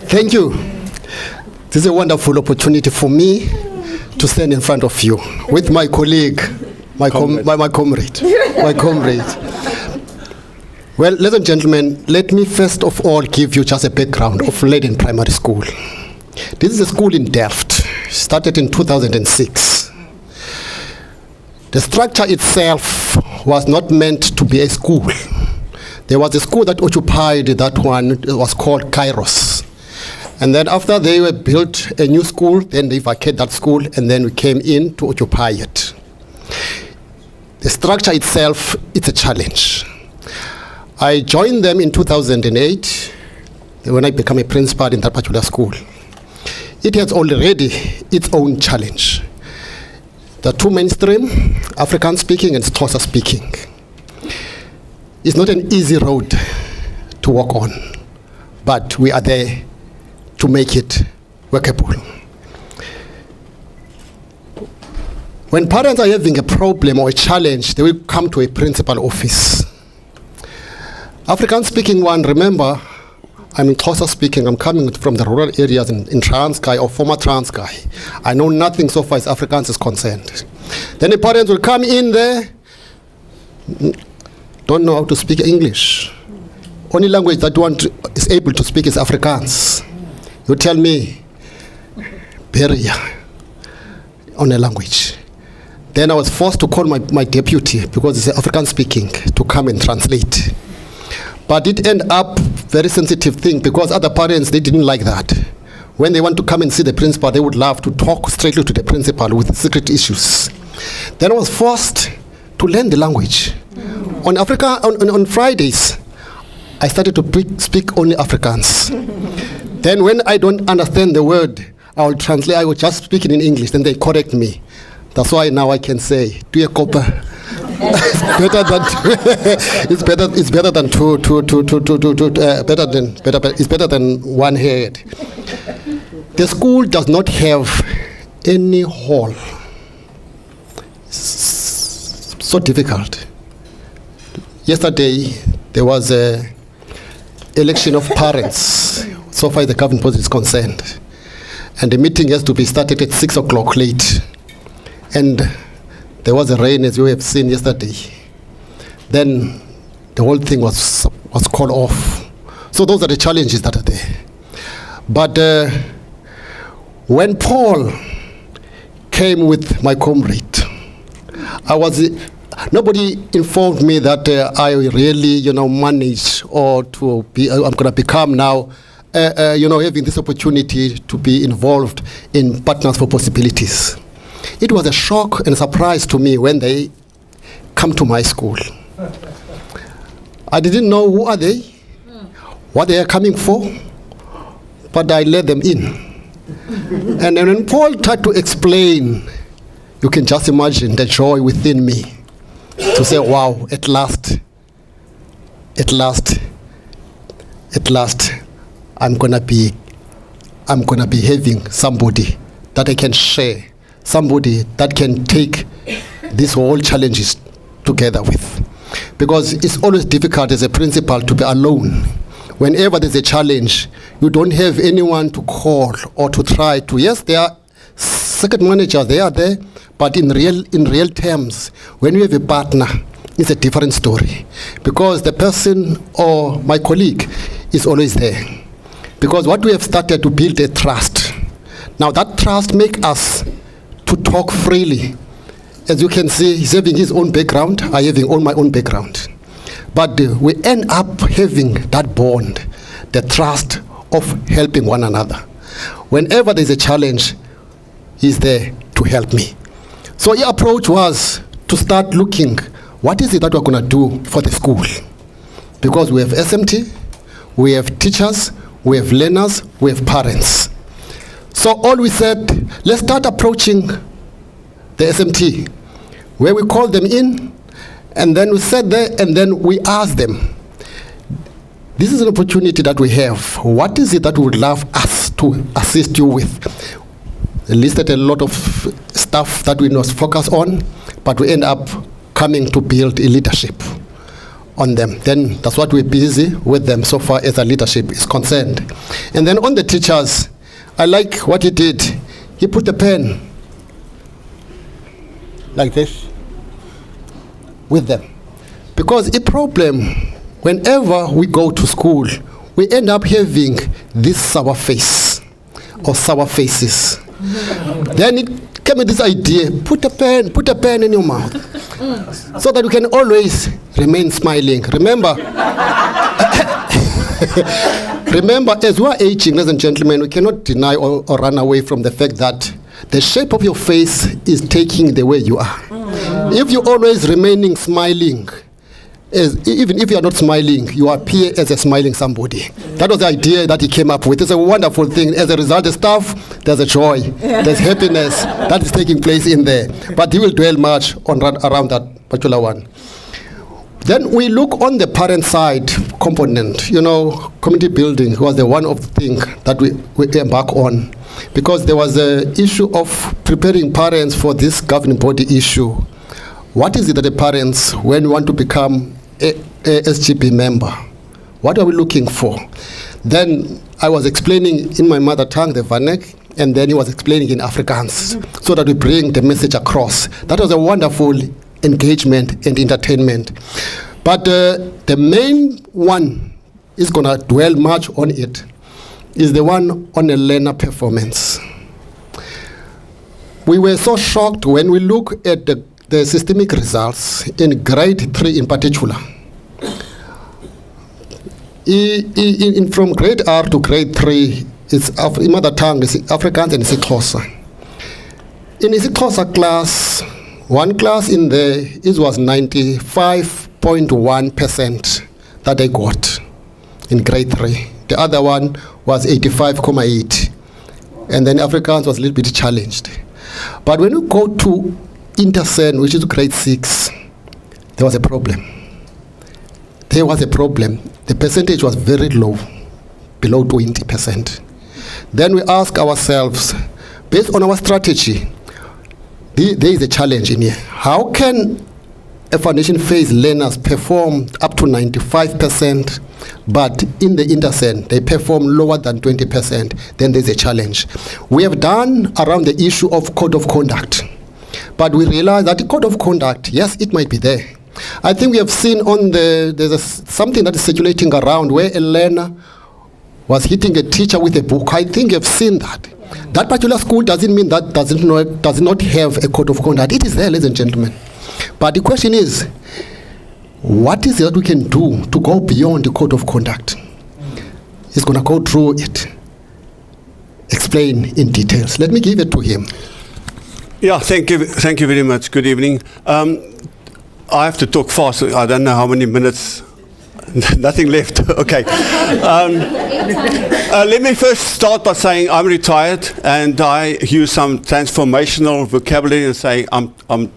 Thank you. This is a wonderful opportunity for me to stand in front of you with my colleague, my comrade. Well, ladies and gentlemen, let me first of all give you just a background of Leiden Primary School. This is a school in Delft, started in 2006. The structure itself was not meant to be a school. There was a school that occupied that one. It was called Kairos. And then after they were built a new school, then they vacated that school, and then we came in to occupy it. The structure itself, it's a challenge. I joined them in 2008 when I became a principal in that particular school. It has already its own challenge. The two mainstream, African speaking and Xhosa speaking. It's not an easy road to walk on, but we are there to make it workable. When parents are having a problem or a challenge, they will come to a principal office. African speaking one, remember, I'm in Xhosa speaking, I'm coming from the rural areas in Transkei or former Transkei. I know nothing so far as Afrikaans is concerned. Then the parents will come in there, don't know how to speak English. Only language that one is able to speak is Afrikaans. You tell me, barrier on a language. Then I was forced to call my deputy, because it's African speaking, to come and translate. But it ended up very sensitive thing, because other parents, they didn't like that. When they want to come and see the principal, they would love to talk straightly to the principal with secret issues. Then I was forced to learn the language. On Fridays, I started to speak only Afrikaans. Then when I don't understand the word, I will translate, I will just speak it in English, then they correct me. That's why now I can say, "Tuye kopa." It's better than one head. The school does not have any hall. So difficult. Yesterday there was a election of parents, so far as the government post is concerned, and the meeting has to be started at 6 o'clock late, and there was a rain, as you have seen yesterday. Then the whole thing was called off. So those are the challenges that are there. But when Paul came with my comrade, nobody informed me that I really, manage or to be. I'm going to become now, having this opportunity to be involved in Partners for Possibilities. It was a shock and a surprise to me when they come to my school. I didn't know who are they, what they are coming for, but I let them in. And then when Paul tried to explain, you can just imagine the joy within me to say, wow, at last, I'm gonna be having somebody that I can share, somebody that can take these whole challenges together with. Because it's always difficult as a principal to be alone. Whenever there's a challenge, you don't have anyone to call or to try to. Yes, there are circuit managers, they are there, but in real terms, when you have a partner, it's a different story. Because the person or my colleague is always there. Because what we have started to build a trust. Now that trust makes us to talk freely. As you can see, he's having his own background, I having my own background. But we end up having that bond, the trust of helping one another. Whenever there's a challenge, he's there to help me. So your approach was to start looking, what is it that we're going to do for the school? Because we have SMT, we have teachers, we have learners, we have parents. So all we said, let's start approaching the SMT, where we call them in, and then we sat there, and then we ask them, this is an opportunity that we have. What is it that we would love us to assist you with? They listed a lot of stuff that we must focus on, but we end up coming to build a leadership on them. Then that's what we're busy with them so far as our leadership is concerned. And then on the teachers, I like what he did. He put the pen like this with them. Because a problem, whenever we go to school, we end up having this sour face or sour faces. Then it came with this idea, put a pen in your mouth so that you can always remain smiling. Remember, remember, as we are aging, ladies and gentlemen, we cannot deny or run away from the fact that the shape of your face is taking the way you are. If you're always remaining smiling, even if you are not smiling, you appear as a smiling somebody. That was the idea that he came up with. It's a wonderful thing. As a result, the staff, there's a joy, there's happiness that is taking place in there. But he will dwell much around that particular one. Then we look on the parent side component. Community building was the one of the things that we embark on, because there was an issue of preparing parents for this governing body issue. What is it that the parents, when we want to become a SGB member, what are we looking for? Then I was explaining in my mother tongue, the Vanek, and then he was explaining in Afrikaans, so that we bring the message across. That was a wonderful engagement and entertainment. But the main one is going to dwell much on it, is the one on a learner performance. We were so shocked when we look at the systemic results in grade 3 in particular. From grade R to grade 3, it's mother tongue is Afrikaans and isiXhosa. In isiXhosa class, one class in there, it was 95.1% that they got in grade 3. The other one was 85.8. And then Afrikaans was a little bit challenged. But when you go to InterCEN, which is grade 6, there was a problem. There was a problem. The percentage was very low, below 20%. Then we ask ourselves, based on our strategy, there is a challenge in here. How can a foundation phase learners perform up to 95%, but in the InterCEN, they perform lower than 20%? Then there's a challenge. We have done around the issue of code of conduct. But we realize that the code of conduct, yes, it might be there. I think we have seen there's something that is circulating around where a learner was hitting a teacher with a book. I think you've seen that. That particular school doesn't mean that does not have a code of conduct. It is there, ladies and gentlemen. But the question is, what is it that we can do to go beyond the code of conduct? He's going to go through it, explain in details. Let me give it to him. Yeah, thank you very much. Good evening. I have to talk fast. I don't know how many minutes. Nothing left. Okay. Let me first start by saying I'm retired, and I use some transformational vocabulary and say I'm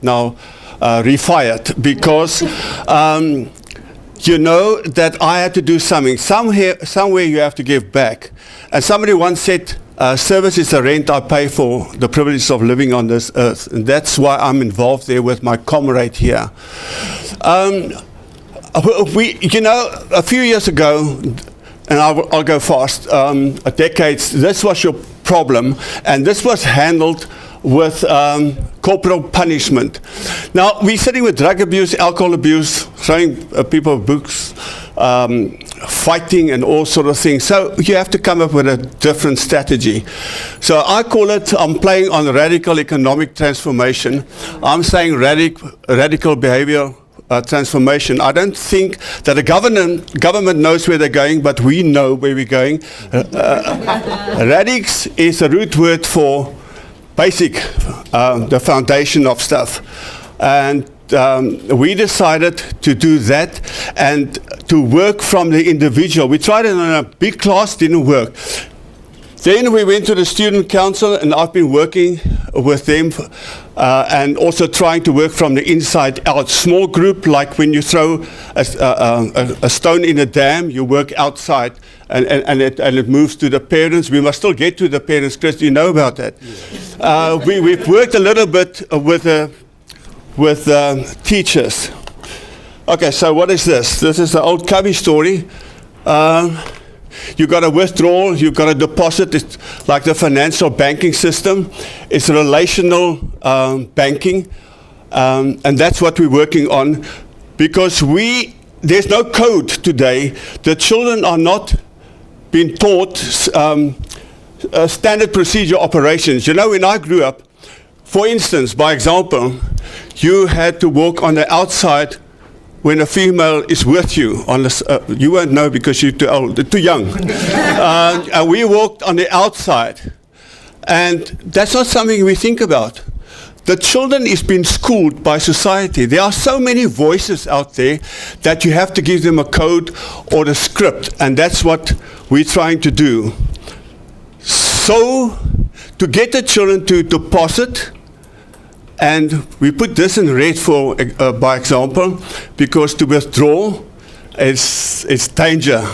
now refired, because you know that I had to do something. Somewhere you have to give back. And somebody once said, service is the rent I pay for the privilege of living on this earth. And that's why I'm involved there with my comrade here. A few years ago, and I'll go fast, decades, this was your problem, and this was handled with corporal punishment. Now, we're sitting with drug abuse, alcohol abuse, throwing people books, fighting and all sort of things. So you have to come up with a different strategy. So I call it, I'm playing on radical economic transformation. I'm saying radical behavior transformation. I don't think that the government knows where they're going, but we know where we're going. Radix is a root word for basic, the foundation of stuff. And we decided to do that and to work from the individual. We tried it in a big class, didn't work. Then we went to the student council, and I've been working with them and also trying to work from the inside out. Small group, like when you throw a stone in a dam, you work outside and it moves to the parents. We must still get to the parents. Chris, do you know about that? Yes. We've worked a little bit with teachers. Okay, so what is this? This is the old Cubby story. You've got a withdrawal, you've got a deposit. It's like the financial banking system. It's relational banking. And that's what we're working on. Because there's no code today. The children are not being taught standard procedure operations. You know, when I grew up, for instance, by example, you had to walk on the outside when a female is with you. You won't know because you're too old, too young. And we walked on the outside. And that's not something we think about. The children is being schooled by society. There are so many voices out there that you have to give them a code or a script. And that's what we're trying to do. So, to get the children to deposit, and we put this in red for, by example, because to withdraw, it's danger.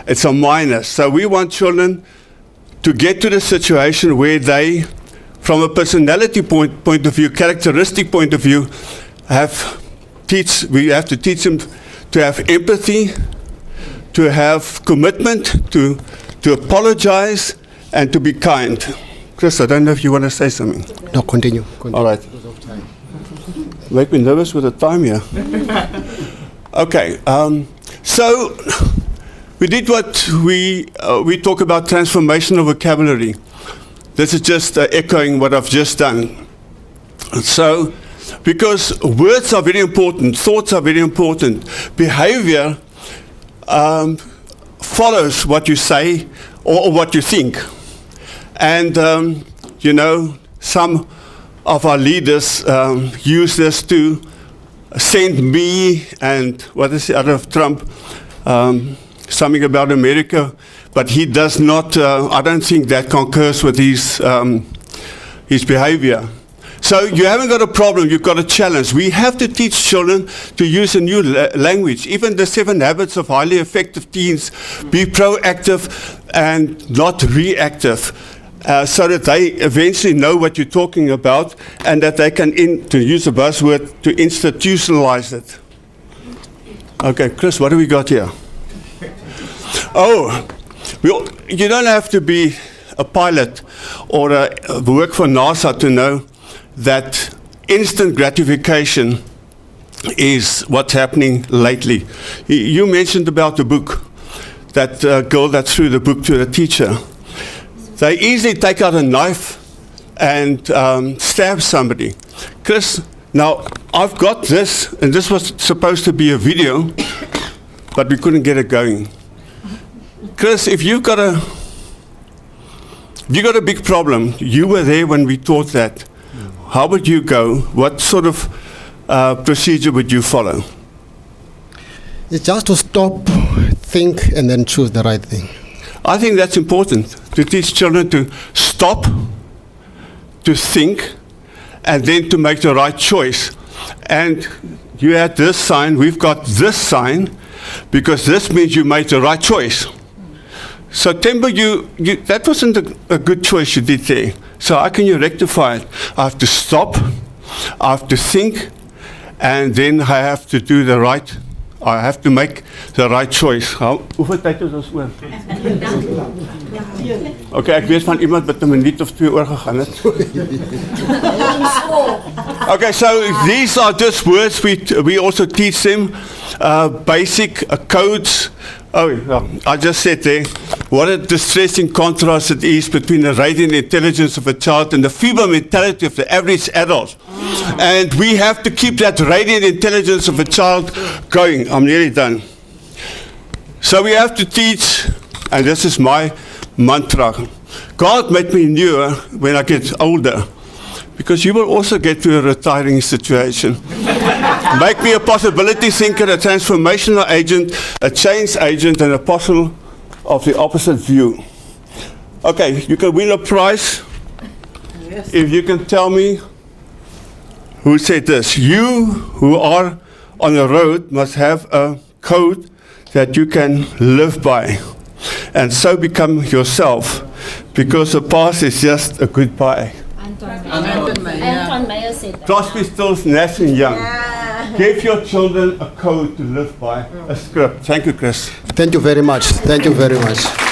It's a minus. So we want children to get to the situation where they, from a personality point of view, characteristic point of view, we have to teach them to have empathy, to have commitment, to apologize, and to be kind. Chris, I don't know if you want to say something. No, continue. All right. Make me nervous with the time here. Okay. So we did what we talk about transformational vocabulary. This is just echoing what I've just done. So, because words are very important, thoughts are very important, behavior follows what you say or what you think. And, you know, some of our leaders use this to send me and, what is the other of Trump, something about America, but he does not, I don't think that concurs with his behavior. So you haven't got a problem, you've got a challenge. We have to teach children to use a new language. Even the 7 habits of highly effective teens, be proactive and not reactive. So that they eventually know what you're talking about and that they can, to use a buzzword, to institutionalize it. Okay, Chris, what do we got here? Oh, you don't have to be a pilot or work for NASA to know that instant gratification is what's happening lately. You mentioned about the book, that girl that threw the book to the teacher. They easily take out a knife and stab somebody. Chris, now I've got this, and this was supposed to be a video, but we couldn't get it going. Chris, if you've got a big problem, you were there when we taught that. How would you go? What sort of procedure would you follow? It's just to stop, think, and then choose the right thing. I think that's important, to teach children to stop, to think, and then to make the right choice. And you had this sign, we've got this sign, because this means you made the right choice. So Temba, that wasn't a good choice you did there. So how can you rectify it? I have to stop, I have to think, and then I have to do the right. I have to make the right choice. Hoeveel tyd is ons oor? Okay, ek weet van iemand wat 'n minuut of 2 oorgegaan het. Okay, so these are just words we also teach them, basic codes. Oh, yeah, I just said there, what a distressing contrast it is between the radiant intelligence of a child and the feeble mentality of the average adult. And we have to keep that radiant intelligence of a child going. I'm nearly done. So we have to teach, and this is my mantra, God made me newer when I get older, because you will also get to a retiring situation. Make me a possibility thinker, a transformational agent, a change agent, and an apostle of the opposite view. Okay, you can win a prize if you can tell me who said this. You who are on the road must have a code that you can live by, and so become yourself, because the past is just a goodbye. Anton Meyer said that. Crosby, Stills, Nash and Young. Give your children a code to live by, a script. Thank you, Chris. Thank you very much. Thank you very much.